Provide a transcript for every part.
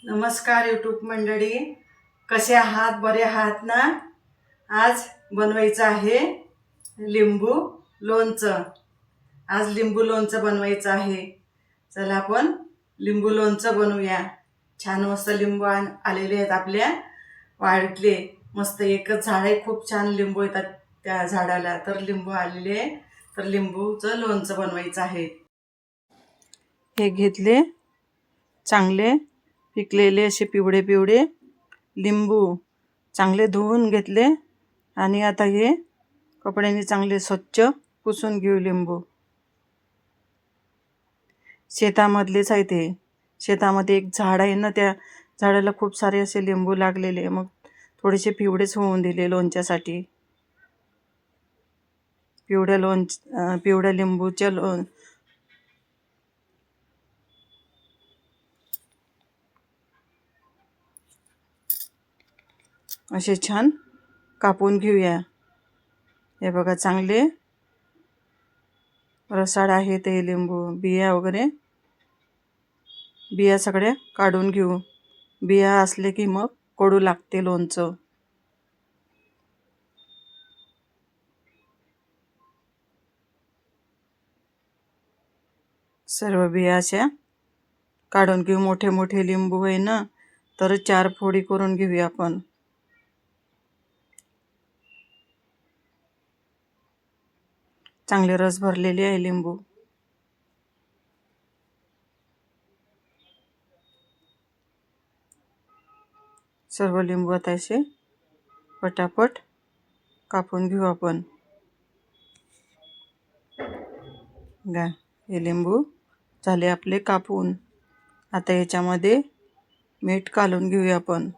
नमस्कार यूट्यूब मंडळी, कसे आहात? बरे आहात ना? आज बनवायचं आहे लिंबू लोणचं. आज लिंबू लोणचं बनवायचं आहे. चला आपण लिंबू लोणचं बनवूया. छान मस्त लिंबू आलेले आहेत आपल्या वाडीतले. मस्त एकच झाड आहे, खूप छान लिंबू येतात त्या झाडाला. तर लिंबू आलेले आहे, तर लिंबूचं लोणचं बनवायचं आहे. हे घेतले चांगले पिकलेले असे पिवळे पिवळे लिंबू चांगले धुवून घेतले आणि आता हे कपड्याने चांगले स्वच्छ पुसून घेऊ. लिंबू शेतामधलेच आहे ते. शेतामध्ये एक झाड आहे ना, त्या झाडाला खूप सारे असे लिंबू लागलेले. मग थोडेसे पिवळेच होऊन दिले लोणच्यासाठी. पिवळ्या लिंबूच्या असे छान कापून घेऊया. हे बघा, चांगले रसाळ आहे ते लिंबू. बिया सगळ्या काढून घेऊ. बिया असले की मग कडू लागते लोणचं. सर्व बिया अशा काढून घेऊ. मोठे मोठे लिंबू आहे ना, तर 4 फोडी करून घेऊया आपण. चांगले रस भरलेले आहे लिंबू. सर्व लिंबू आता असे पटापट कापून घेऊ आपण. हे लिंबू झाले आपले कापून. आता याच्यामध्ये मीठ घालून घेऊया आपण.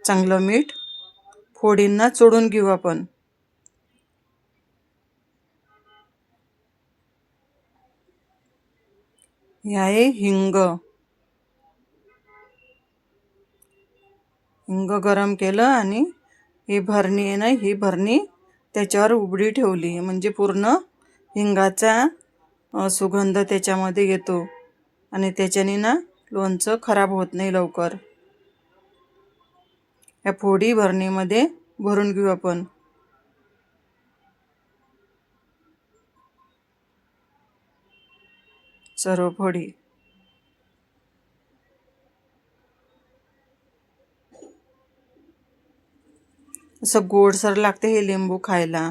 चांगलं मीठ फोडींना चोडून घेऊ आपण. हे आहे हिंग. हिंग गरम केलं आणि ही भरणी आहे ना, ही भरणी त्याच्यावर उघडी ठेवली, म्हणजे पूर्ण हिंगाचा सुगंध त्याच्यामध्ये येतो आणि त्याच्याने ना लोणचं खराब होत नाही लवकर. या फोडी भरणीमध्ये भरून घेऊ आपण. सर्व फोडी असं गोडसर लागते हे लिंबू खायला.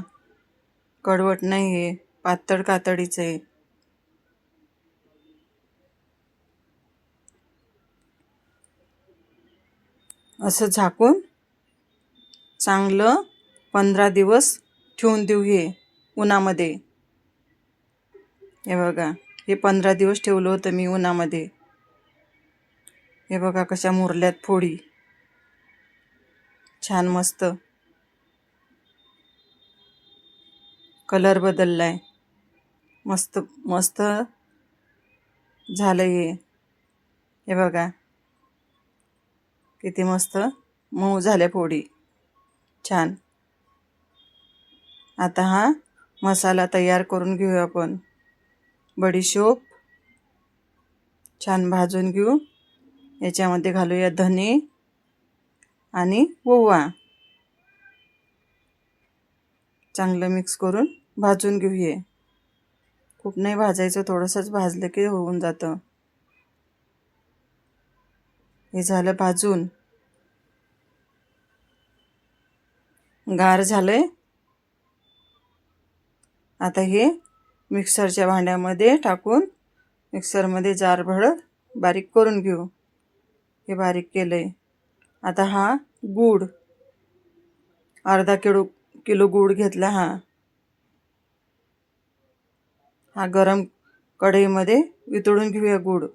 कडवट नाही, हे पातळ कातडीचं आहे. असं झाकून चांगलं 15 दिवस ठेवून देऊ हे उन्हामध्ये. हे बघा, हे 15 दिवस ठेवलं होतं मी उन्हामध्ये. हे बघा कशा मुरल्यात फोडी. छान मस्त कलर बदललाय. मस्त मस्त झालं हे. हे बघा किती मस्त मऊ झाल्या फोडी. छान. आता हा मसाला तयार करून घेऊ आपण. बडीशोप छान भाजून घेऊ. याच्यामध्ये घालूया धने आणि ओवा. चांगलं मिक्स करून भाजून घेऊ. हे खूप नाही भाजायचं, थोडंसंच भाजलं की होऊन जातं. हे झालं भाजून. गार झालंय. आता हे मिक्सरच्या भांड्यामध्ये टाकून मिक्सरमध्ये जारभर बारीक करून घेऊ. हे बारीक केलंय. आता हा गूळ, अर्धा किलो गूळ घेतला. हा गरम कढईमध्ये वितळून घेऊया गूळ.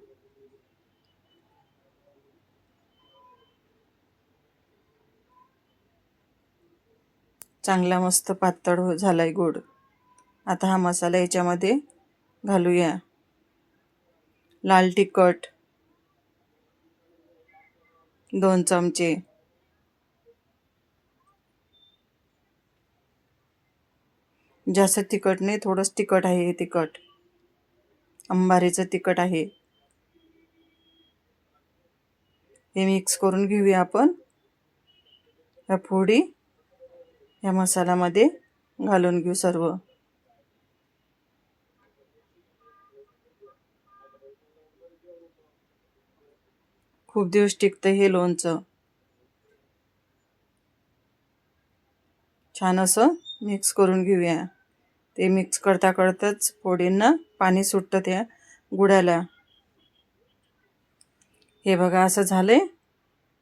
चांगला मस्त पातळ झालाय गूळ. आता हा मसाला याच्यामध्ये घालूया. लाल तिखट 2 चमचे, जास्त तिखट नाही, थोडंच तिखट आहे हे तिखट. अंबारीचं तिखट आहे. हे मिक्स करून घेऊया आपण. ह्या फोडी या मसाल्यामध्ये घालून घेऊ सर्व. खूप दिवस टिकतं हे लोणचं. छान असं मिक्स करून घेऊया. ते मिक्स करता करताच फोडींना पाणी सुटतं त्या गुळाला. हे बघा असं झालंय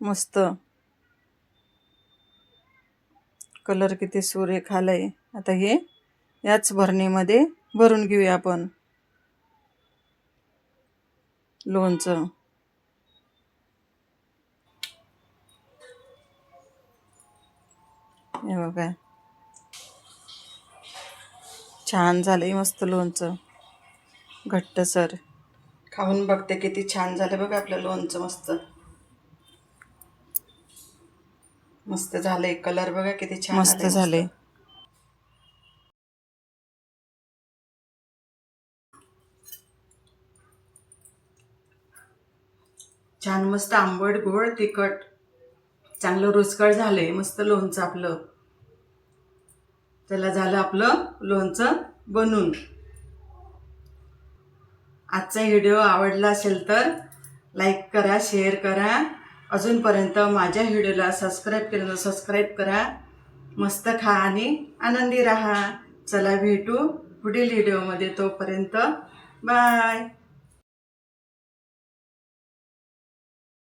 मस्त. कलर किती सुरेख आलाय. आता हे याच भरणीमध्ये भरून घेऊया आपण लोणचं. हे बघा छान झालंय मस्त लोणचं, घट्टसर. खाऊन बघते किती छान झालं बघा आपलं लोणचं. मस्त मस्त झालंय. कलर बघा किती छान मस्त झाले. छान मस्त आंबट गोड तिखट चांगलं रुचकर झालंय मस्त लोणचं आपलं. त्याला झालं आपलं लोणचं बनून. आजचा व्हिडिओ आवडला असेल तर लाईक करा, शेअर करा. अजूनपर्यंत माझ्या व्हिडिओला सबस्क्राईब केलं सबस्क्राईब करा. मस्त खा आणि आनंदी राहा. चला भेटू पुढील व्हिडिओमध्ये. तोपर्यंत बाय.